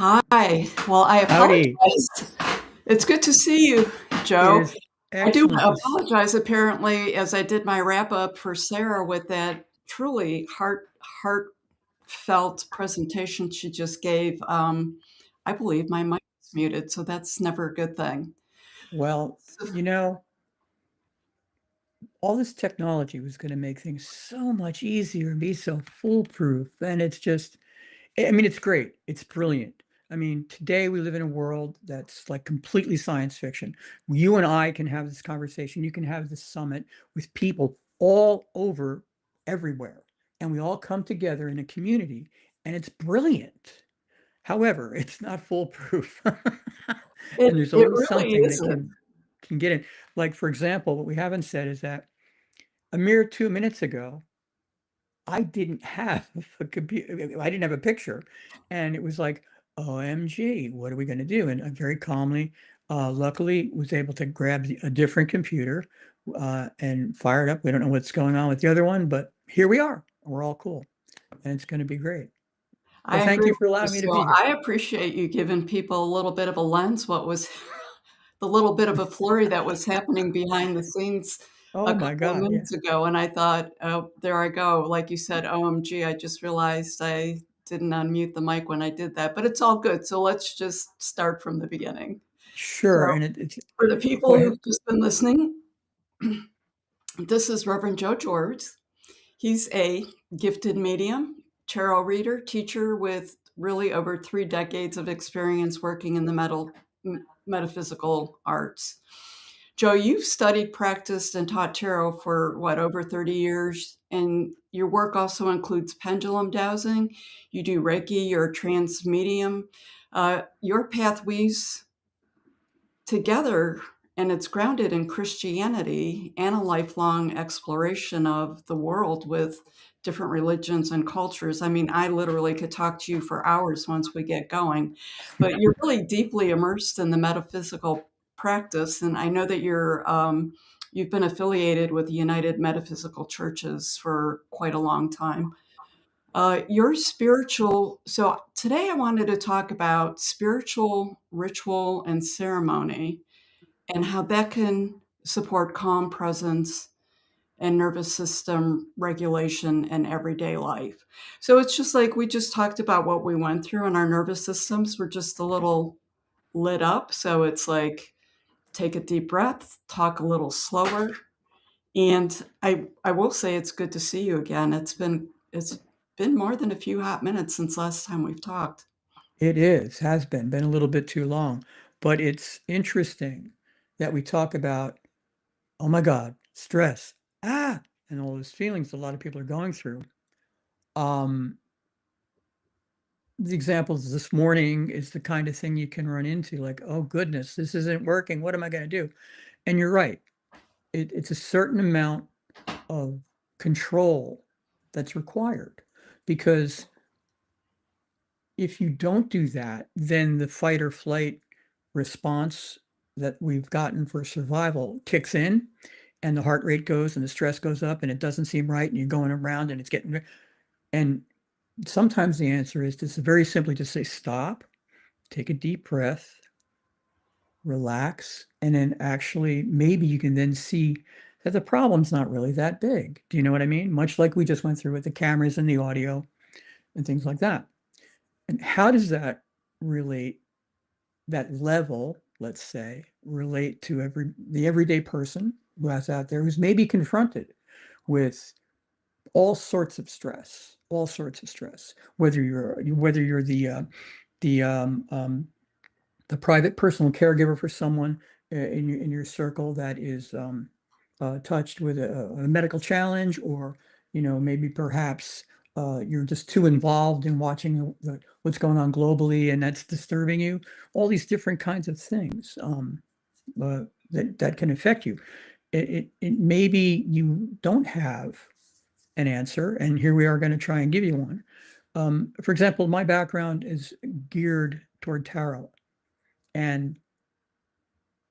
Hi. Well, I Howdy. apologize. It's good to see you, It Joe. is I do excellent to apologize, apparently, as I did my wrap up for Sarah with that truly heartfelt presentation she just gave. I believe my mic is muted, so that's never a good thing. well, So, you know, all this technology was going to make things so much easier and be so foolproof. And it's just, I mean, it's great. It's brilliant. I mean, today we live in a world that's like completely science fiction. You and I can have this conversation. You can have this summit with people all over everywhere. And we all come together in a community, and it's brilliant. However, it's not foolproof. it And there's it always really something that isn't. can get in. Like, for example, what we haven't said is that a mere 2 minutes ago, I didn't have a computer. I didn't have a picture. And it was like, OMG, what are we going to do? And I very calmly, luckily, was able to grab a different computer and fire it up. We don't know what's going on with the other one, but here we are. We're all cool. And it's going to be great. I But thank agree you with for you. allowing me to So be here. I appreciate you giving people a little bit of a lens. What was the little bit of a flurry that was happening behind the scenes a Oh my couple of God. Yeah. minutes ago, and I thought, "Oh, there I go." Like you said, OMG, I just realized I didn't unmute the mic when I did that, but it's all good. So let's just start from the beginning. So Sure. And it's, for the go people ahead. who've just been listening, this is Reverend Joe George. He's a gifted medium, tarot reader, teacher with really over 3 decades of experience working in the metaphysical arts. Joe, you've studied, practiced, and taught tarot for what, over 30 years? And your work also includes pendulum dowsing. You do Reiki, you're a trance medium. Your path weaves together and it's grounded in Christianity and a lifelong exploration of the world with different religions and cultures. I mean, I literally could talk to you for hours once we get going, but you're really deeply immersed in the metaphysical practice. And I know that you've been affiliated with the United Metaphysical Churches for quite a long time. Your spiritual, so today I wanted to talk about spiritual ritual and ceremony and how that can support calm presence and nervous system regulation in everyday life. So it's just like we just talked about what we went through, and our nervous systems were just a little lit up. So it's like take a deep breath, talk a little slower. And I will say it's good to see you again. It's been more than a few hot minutes since last time we've talked. It has been a little bit too long, but it's interesting that we talk about, oh my God, stress, and all those feelings a lot of people are going through. Um, the examples this morning is the kind of thing you can run into, like, oh goodness, this isn't working. What am I going to do? And you're right. It's a certain amount of control that's required because if you don't do that, then the fight or flight response that we've gotten for survival kicks in and the heart rate goes and the stress goes up and it doesn't seem right and you're going around and it's getting and sometimes the answer is just very simply to say stop, take a deep breath, relax, and then actually maybe you can then see that the problem's not really that big. Do you know what I mean? Much like we just went through with the cameras and the audio and things like that. And how does that relate, that level, let's say, relate to the everyday person who is out there who's maybe confronted with all sorts of stress, whether you're the private personal caregiver for someone in your circle that is touched with a medical challenge, or maybe perhaps you're just too involved in watching what's going on globally, and that's disturbing you. All these different kinds of things that can affect you. It maybe you don't have an answer, and here we are going to try and give you one. For example, my background is geared toward tarot. And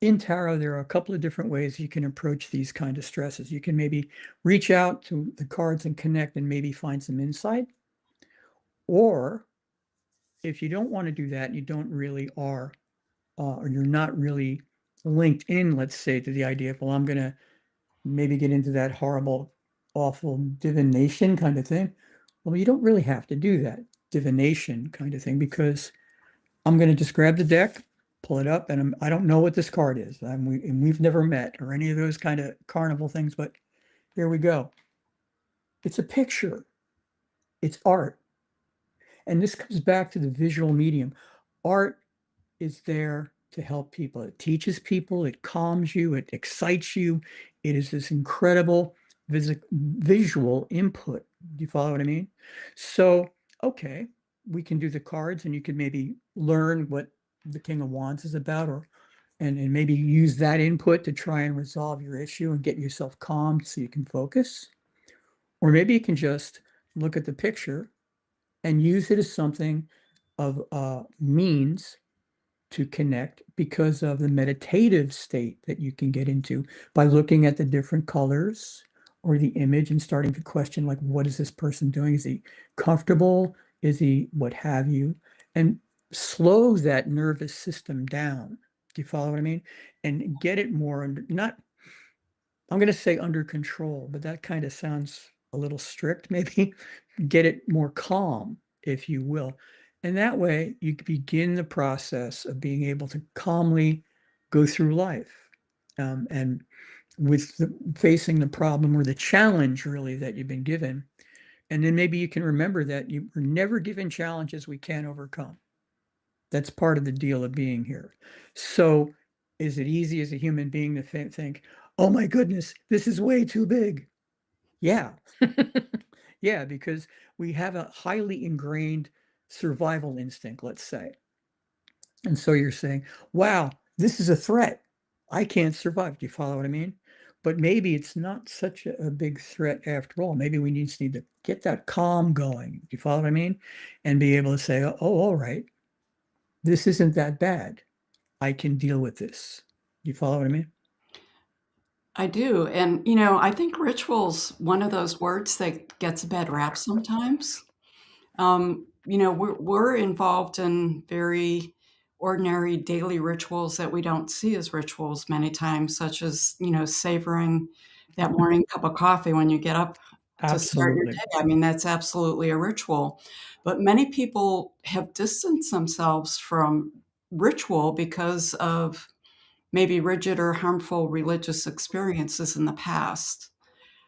in tarot, there are a couple of different ways you can approach these kind of stresses. You can maybe reach out to the cards and connect and maybe find some insight, or if you don't want to do that, you don't really are, or you're not really linked in, let's say, to the idea of, well, I'm going to maybe get into that horrible, awful divination kind of thing. Well, you don't really have to do that divination kind of thing because I'm going to just grab the deck, pull it up, and I don't know what this card is. And we've never met or any of those kind of carnival things, but here we go. It's a picture, it's art. And this comes back to the visual medium. Art is there to help people. It teaches people, it calms you, it excites you. It is this incredible visual input. Do you follow what I mean? So, okay, we can do the cards and you could maybe learn what the King of Wands is about or and maybe use that input to try and resolve your issue and get yourself calmed so you can focus. Or maybe you can just look at the picture and use it as something of means to connect because of the meditative state that you can get into by looking at the different colors or the image and starting to question, like, what is this person doing? Is he comfortable? Is he what have you? And slow that nervous system down. Do you follow what I mean? And get it more under, not, I'm going to say under control, but that kind of sounds a little strict, maybe. Get it more calm, if you will. And that way you begin the process of being able to calmly go through life. And with facing the problem or the challenge really that you've been given. And then maybe you can remember that you were never given challenges we can't overcome. That's part of the deal of being here. So is it easy as a human being to think, oh my goodness, this is way too big? Yeah. Yeah, because we have a highly ingrained survival instinct, let's say. And so you're saying, wow, this is a threat. I can't survive. Do you follow what I mean? But maybe it's not such a big threat after all. Maybe we just need to get that calm going. Do you follow what I mean? And be able to say, oh, all right, this isn't that bad. I can deal with this. Do you follow what I mean? I do, and, I think ritual's one of those words that gets a bad rap sometimes. We're involved in very ordinary daily rituals that we don't see as rituals many times, such as, savoring that morning cup of coffee when you get up to start your Absolutely. day. I mean, that's absolutely a ritual. But many people have distanced themselves from ritual because of maybe rigid or harmful religious experiences in the past.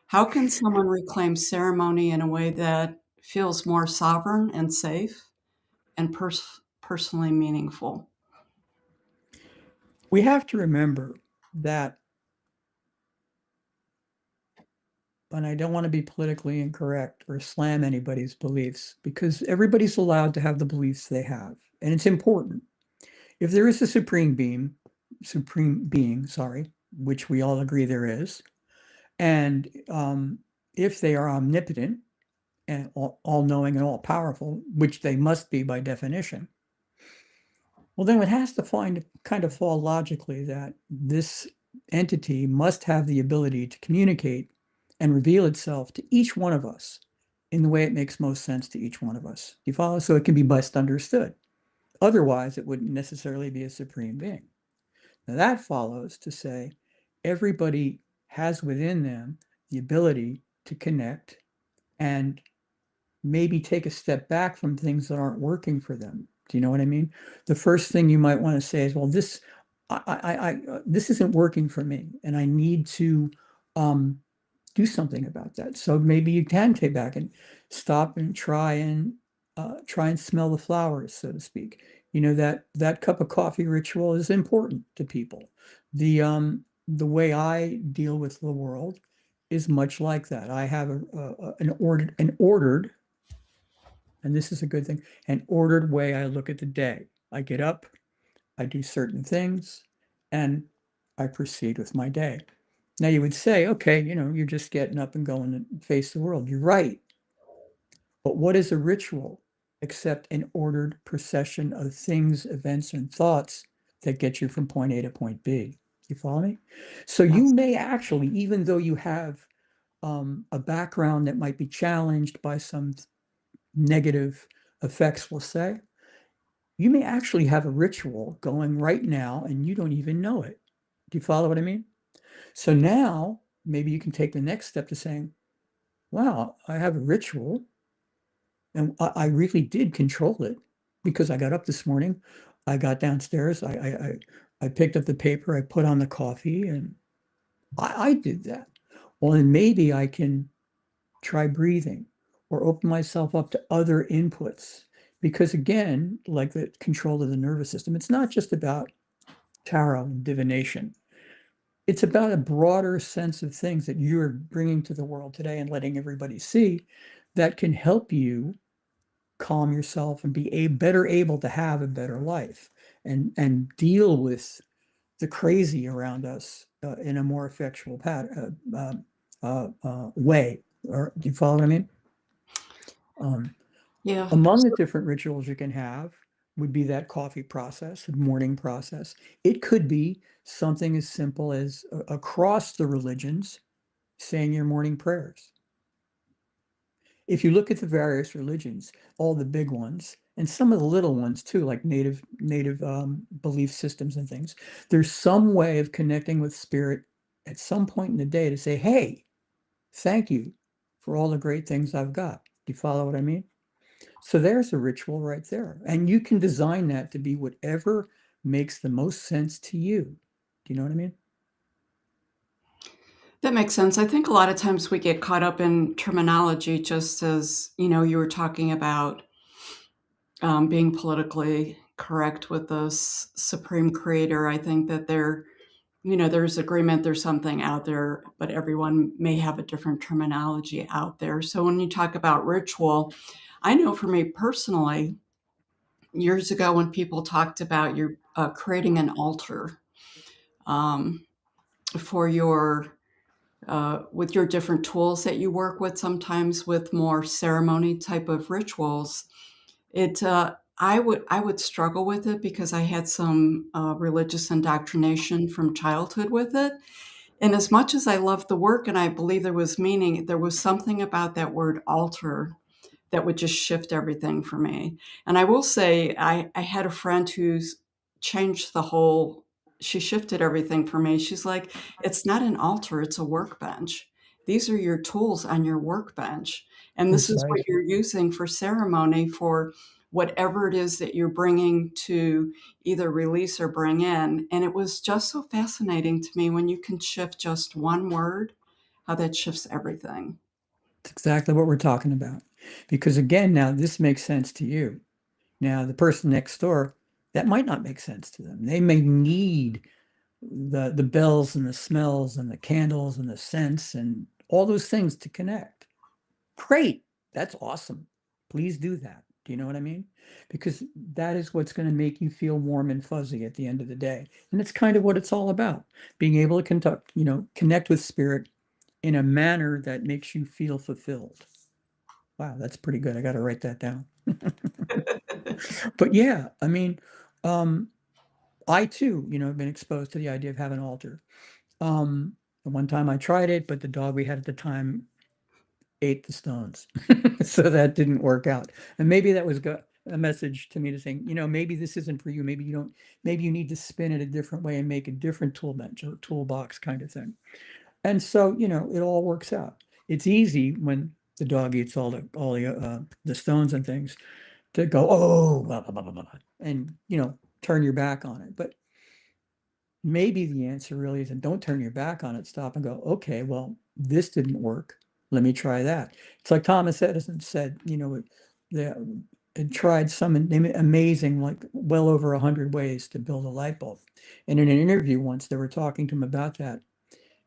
How can someone reclaim ceremony in a way that feels more sovereign and safe and personally meaningful? We have to remember that, and I don't want to be politically incorrect or slam anybody's beliefs because everybody's allowed to have the beliefs they have, and it's important. If there is a supreme being, sorry, which we all agree there is, and if they are omnipotent and all-knowing and all-powerful, which they must be by definition, well, then it has to kind of fall logically that this entity must have the ability to communicate and reveal itself to each one of us in the way it makes most sense to each one of us. Do you follow? So it can be best understood. Otherwise, it wouldn't necessarily be a supreme being. Now, that follows to say everybody has within them the ability to connect and maybe take a step back from things that aren't working for them. Do you know what I mean? The first thing you might want to say is, well, this isn't working for me, and I need to um, do something about that. So maybe you can take back and stop and try and smell the flowers, so to speak. You know that that cup of coffee ritual is important to people. The way I deal with the world is much like that. I have an ordered, and this is a good thing, an ordered way I look at the day. I get up, I do certain things, and I proceed with my day. Now you would say, okay, you're just getting up and going to face the world. You're right. But what is a ritual except an ordered procession of things, events, and thoughts that get you from point A to point B? You follow me? So you Yes. may actually, even though you have a background that might be challenged by some negative effects, we'll say, You may actually have a ritual going right now and you don't even know it. Do you follow what I mean? So now maybe you can take the next step to saying, wow, I have a ritual and I really did control it because I got up this morning, I got downstairs, I picked up the paper, I put on the coffee, and I did that. Well, then maybe I can try breathing or open myself up to other inputs. Because again, like the control of the nervous system, it's not just about tarot and divination. It's about a broader sense of things that you're bringing to the world today and letting everybody see that can help you calm yourself and be better able to have a better life and deal with the crazy around us in a more effectual way. Or do you follow what I mean? Um, Yeah. among the different rituals you can have would be that coffee process, the morning process. It could be something as simple as across the religions saying your morning prayers. If you look at the various religions, all the big ones, and some of the little ones too, like native belief systems and things, there's some way of connecting with spirit at some point in the day to say, "Hey, thank you for all the great things I've got." Do you follow what I mean? So there's a ritual right there, and you can design that to be whatever makes the most sense to you. Do you know what I mean? That makes sense. I think a lot of times we get caught up in terminology, just as, you were talking about being politically correct with this supreme creator. I think that there's agreement, there's something out there, but everyone may have a different terminology out there. So when you talk about ritual, I know for me personally, years ago when people talked about your creating an altar um, for your with your different tools that you work with, sometimes with more ceremony type of rituals, I would struggle with it because I had some religious indoctrination from childhood with it. And as much as I loved the work and I believe there was meaning, there was something about that word altar that would just shift everything for me. And I will say, I had a friend who's changed the whole, she shifted everything for me. She's like, it's not an altar, it's a workbench. These are your tools on your workbench. And this is what Precisely. you're using for ceremony for whatever it is that you're bringing to either release or bring in. And it was just so fascinating to me when you can shift just one word, how that shifts everything. It's exactly what we're talking about. Because again, now this makes sense to you. Now, the person next door, that might not make sense to them. They may need the bells and the smells and the candles and the scents and all those things to connect. Great. That's awesome. Please do that. Do you know what I mean? Because that is what's going to make you feel warm and fuzzy at the end of the day. And it's kind of what it's all about. Being able to connect with spirit in a manner that makes you feel fulfilled. Wow, that's pretty good. I got to write that down. But yeah, I mean, um, I too, have been exposed to the idea of having an altar. The one time I tried it, but the dog we had at the time ate the stones. So that didn't work out. And maybe that was a message to me to think, maybe this isn't for you. Maybe you don't, maybe you need to spin it a different way and make a different tool bench or toolbox kind of thing. And so, it all works out. It's easy when the dog eats all the stones and things to go, oh, blah, blah, blah, blah, blah, and, turn your back on it. But maybe the answer really isn't don't turn your back on it, stop and go, okay, well, this didn't work. Let me try that. It's like Thomas Edison said, they had tried some amazing, like well over 100 ways to build a light bulb. And in an interview once, they were talking to him about that.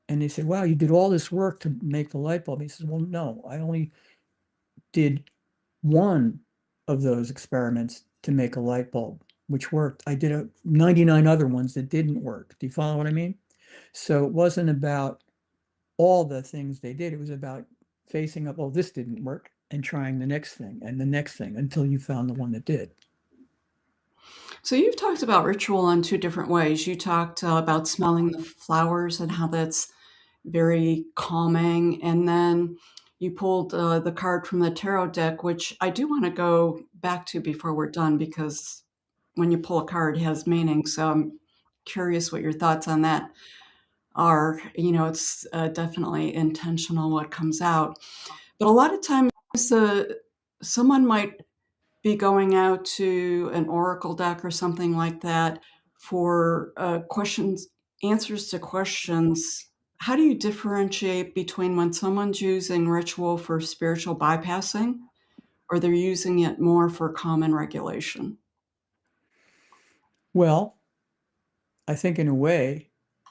And they said, wow, you did all this work to make the light bulb. He says, well, no, I only did one of those experiments to make a light bulb, which worked. I did 99 other ones that didn't work. Do you follow what I mean? So it wasn't about all the things they did. It was about facing up, oh, this didn't work, and trying the next thing and the next thing until you found the one that did. So you've talked about ritual in two different ways. You talked about smelling the flowers and how that's very calming, and then you pulled the card from the tarot deck, which I do want to go back to before we're done because when you pull a card has meaning. So I'm curious what your thoughts on that are. It's definitely intentional what comes out. But a lot of times, someone might be going out to an oracle deck or something like that for questions, answers to questions. How do you differentiate between when someone's using ritual for spiritual bypassing or they're using it more for common regulation? Well, I think in a way,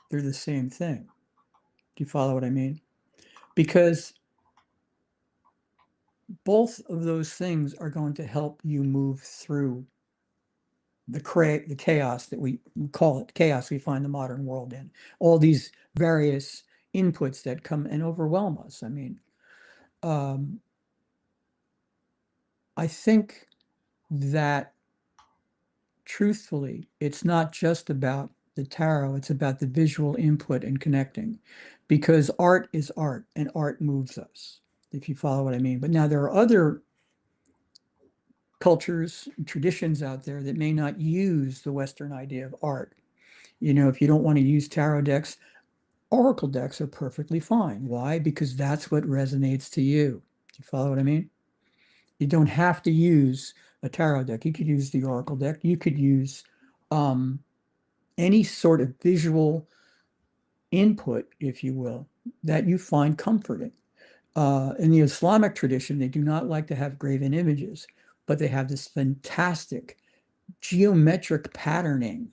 they're the same thing. Do you follow what I mean? Because both of those things are going to help you move through the chaos that we call it chaos we find the modern world in. All these various inputs that come and overwhelm us. I mean, um, I think that truthfully, it's not just about the tarot, it's about the visual input and connecting because art is art and art moves us, if you follow what I mean. But now there are other cultures, traditions out there that may not use the Western idea of art. If you don't want to use tarot decks, oracle decks are perfectly fine. Why? Because that's what resonates to you. Do you follow what I mean? You don't have to use a tarot deck. You could use the oracle deck. You could use um, any sort of visual input, if you will, that you find comforting. In the Islamic tradition, they do not like to have graven images, but they have this fantastic geometric patterning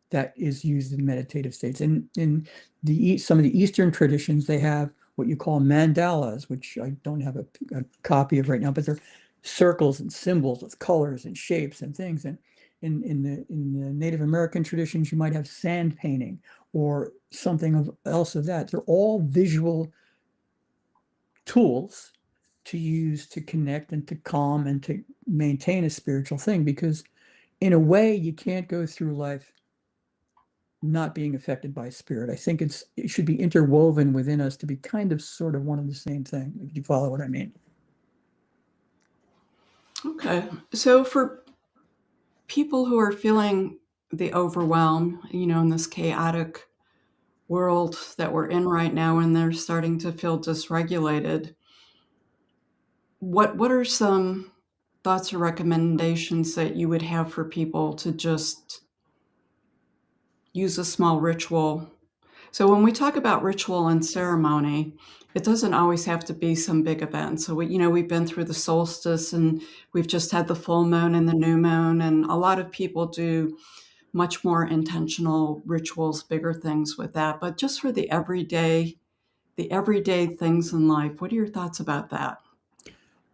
that is used in meditative states. And in some of the Eastern traditions, they have what you call mandalas, which I don't have a copy of right now, but they're circles and symbols with colors and shapes and things. And in the Native American traditions, you might have sand painting or something else of that. They're all visual tools to use to connect and to calm and to maintain a spiritual thing because in a way you can't go through life not being affected by spirit. I think it should be interwoven within us to be kind of sort of one and the same thing, if you follow what I mean. Okay. So for people who are feeling the overwhelm, in this chaotic world that we're in right now, and they're starting to feel dysregulated, what are some thoughts or recommendations that you would have for people to just use a small ritual? So when we talk about ritual and ceremony, it doesn't always have to be some big event. So we've been through the solstice and we've just had the full moon and the new moon, and a lot of people do much more intentional rituals, bigger things with that. But just for the everyday things in life, what are your thoughts about that?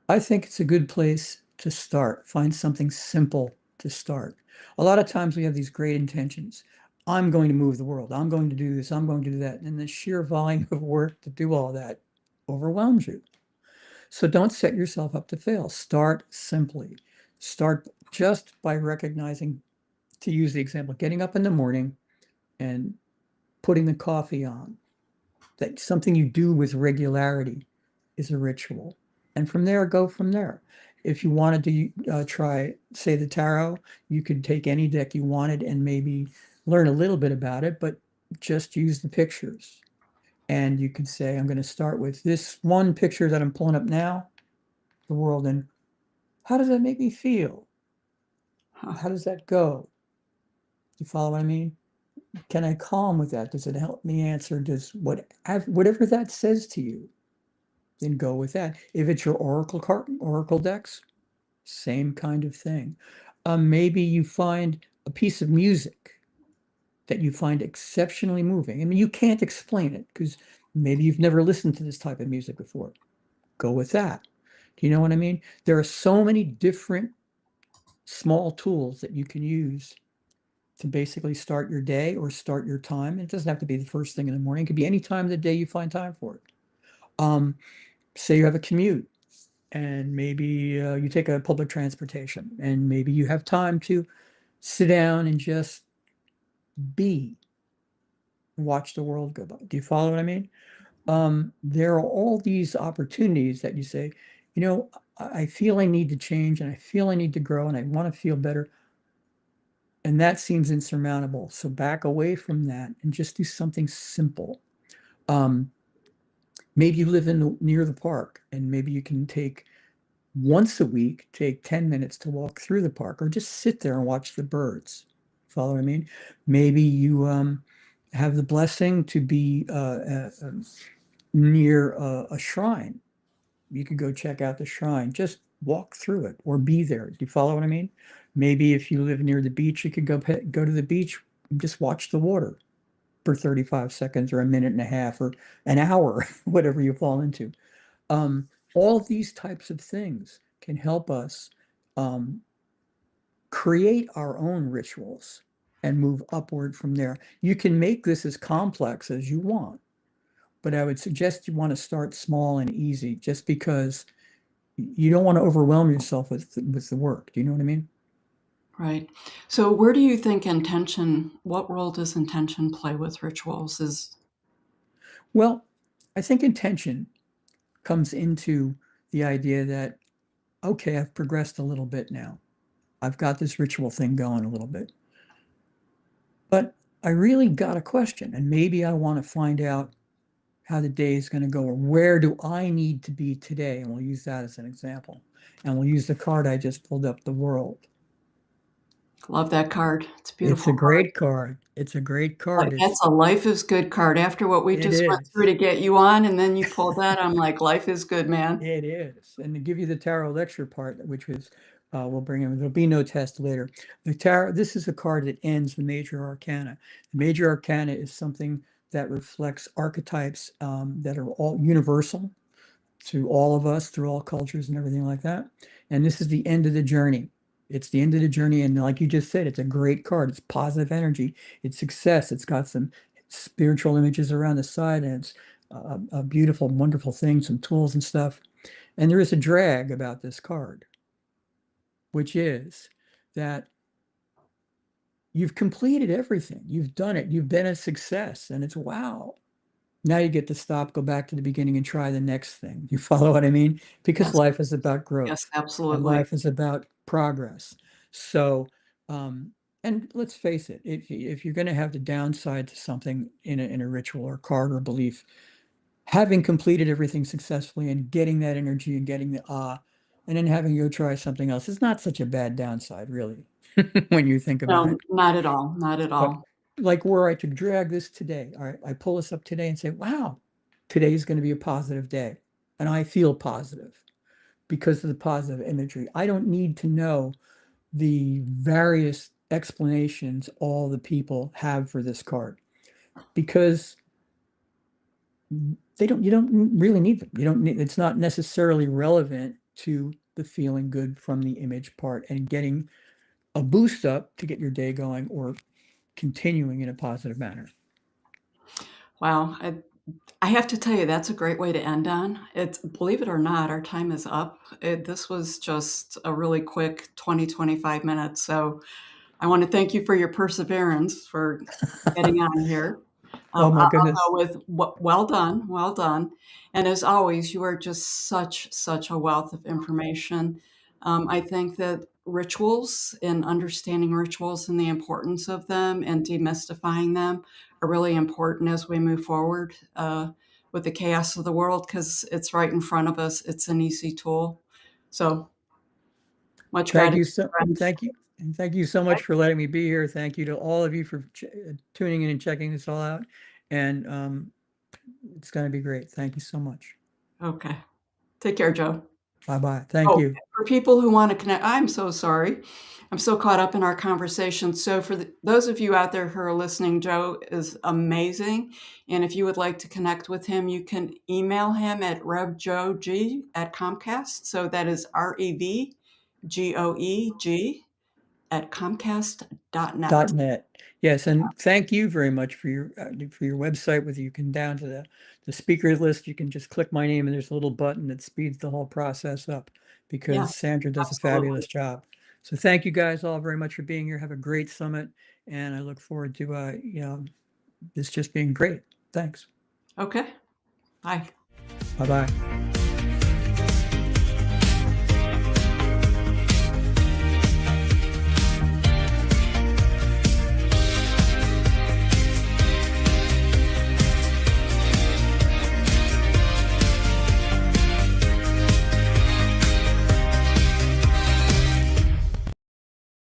I think it's a good place to start. Find something simple to start. A lot of times we have these great intentions. I'm going to move the world. I'm going to do this. I'm going to do that. And the sheer volume of work to do all that overwhelms you. So don't set yourself up to fail. Start simply. Start just by recognizing, to use the example, getting up in the morning and putting the coffee on. That something you do with regularity is a ritual. And from there, go from there. If you wanted to try, say, the tarot, you could take any deck you wanted and maybe learn a little bit about it, but just use the pictures. And you could say, I'm going to start with this one picture that I'm pulling up now, the world, and how does that make me feel? Huh. How does that go? Do you follow what I mean? Can I calm with that? Does it help me answer? Whatever that says to you, then go with that. If it's your oracle decks, same kind of thing. Maybe you find a piece of music that you find exceptionally moving. I mean, you can't explain it because maybe you've never listened to this type of music before. Go with that. Do you know what I mean? There are so many different small tools that you can use to basically start your day or start your time. It doesn't have to be the first thing in the morning. It could be any time of the day you find time for it. Um, Say you have a commute and maybe you take a public transportation and maybe you have time to sit down and just be, watch the world go by. Do you follow what I mean? There are all these opportunities that you say, I feel I need to change and I feel I need to grow and I want to feel better. And that seems insurmountable. So back away from that and just do something simple. Um, maybe you live near the park, and maybe you can take once a week, take 10 minutes to walk through the park or just sit there and watch the birds. Follow what I mean? Maybe you have the blessing to be near a shrine. You could go check out the shrine, just walk through it or be there. Do you follow what I mean? Maybe if you live near the beach, you could go to the beach and just watch the water for 35 seconds or a minute and a half or an hour, whatever you fall into. All of these types of things can help us um, create our own rituals and move upward from there. You can make this as complex as you want, but I would suggest you want to start small and easy just because you don't want to overwhelm yourself with the work. Do you know what I mean? Right. So where do you think what role does intention play with rituals? Well, I think intention comes into the idea that, okay, I've progressed a little bit now. I've got this ritual thing going a little bit. But I really got a question, and maybe I want to find out how the day is going to go, or where do I need to be today? And we'll use that as an example. And we'll use the card I just pulled up, the world. Love that card. It's a It's beautiful a card. great card. It's a great card. That's a life is good card. After what we It just went through is. to get you on, and then you pulled that, I'm like, life is good, man. It is. And to give you the tarot lecture part, which was, we'll bring in, there'll be no test later. The tarot, this is a card that ends the major arcana. The major arcana is something that reflects archetypes that are all universal to all of us through all cultures and everything like that. And this is the end of the journey. It's the end of the journey. And like you just said, it's a great card. It's positive energy. It's success. It's got some spiritual images around the side, and it's a beautiful, wonderful thing, some tools and stuff. And there is a drag about this card, which is that you've completed everything. You've done it. You've been a success. And it's wow. Now you get to stop, go back to the beginning and try the next thing. You follow what I mean? Because Yes, life is about yes, growth and absolutely. life is about progress. So, and let's face it, if you're going to have the downside to something in a ritual or card or belief, having completed everything successfully and getting that energy and getting the and then having you go try something else is not such a bad downside, really, when you think about No, it. not at all. Not at But all. like were I to drag this today, all right, I pull this up today and say, wow, today is going to be a positive day. And I feel positive because of the positive imagery. I don't need to know the various explanations all the people have for this card because you don't really need them. You don't need, it's not necessarily relevant to the feeling good from the image part and getting a boost up to get your day going or continuing in a positive manner. Wow. I have to tell you, that's a great way to end on. It's believe it or not, our time is up. This was just a really quick 20-25 minutes. So I want to thank you for your perseverance for getting on here. Oh my I'll goodness. go with well done, well done. And as always, you are just such a wealth of information. I think that rituals and understanding rituals and the importance of them and demystifying them are really important as we move forward with the chaos of the world because it's right in front of us. It's an easy tool. So much Thank gratitude, you so friends. thank you. And thank you so much for letting me be here. Thank you to all of you for tuning in and checking this all out. And it's going to be great. Thank you so much. Okay. Take care, Joe. Bye bye. Thank Oh, you. for people who want to connect, I'm so sorry. I'm so caught up in our conversation. So, for those of you out there who are listening, Joe is amazing. And if you would like to connect with him, you can email him at revjoeg@Comcast. So that is REVGOEG at Comcast.net. .net. Yes, and thank you very much for your website. Whether you can down to the speaker list, you can just click my name and there's a little button that speeds the whole process up Yeah, because Sandra does a absolutely. fabulous job. So thank you guys all very much for being here. Have a great summit, and I look forward to this just being great. Thanks. Okay. Bye. Bye bye.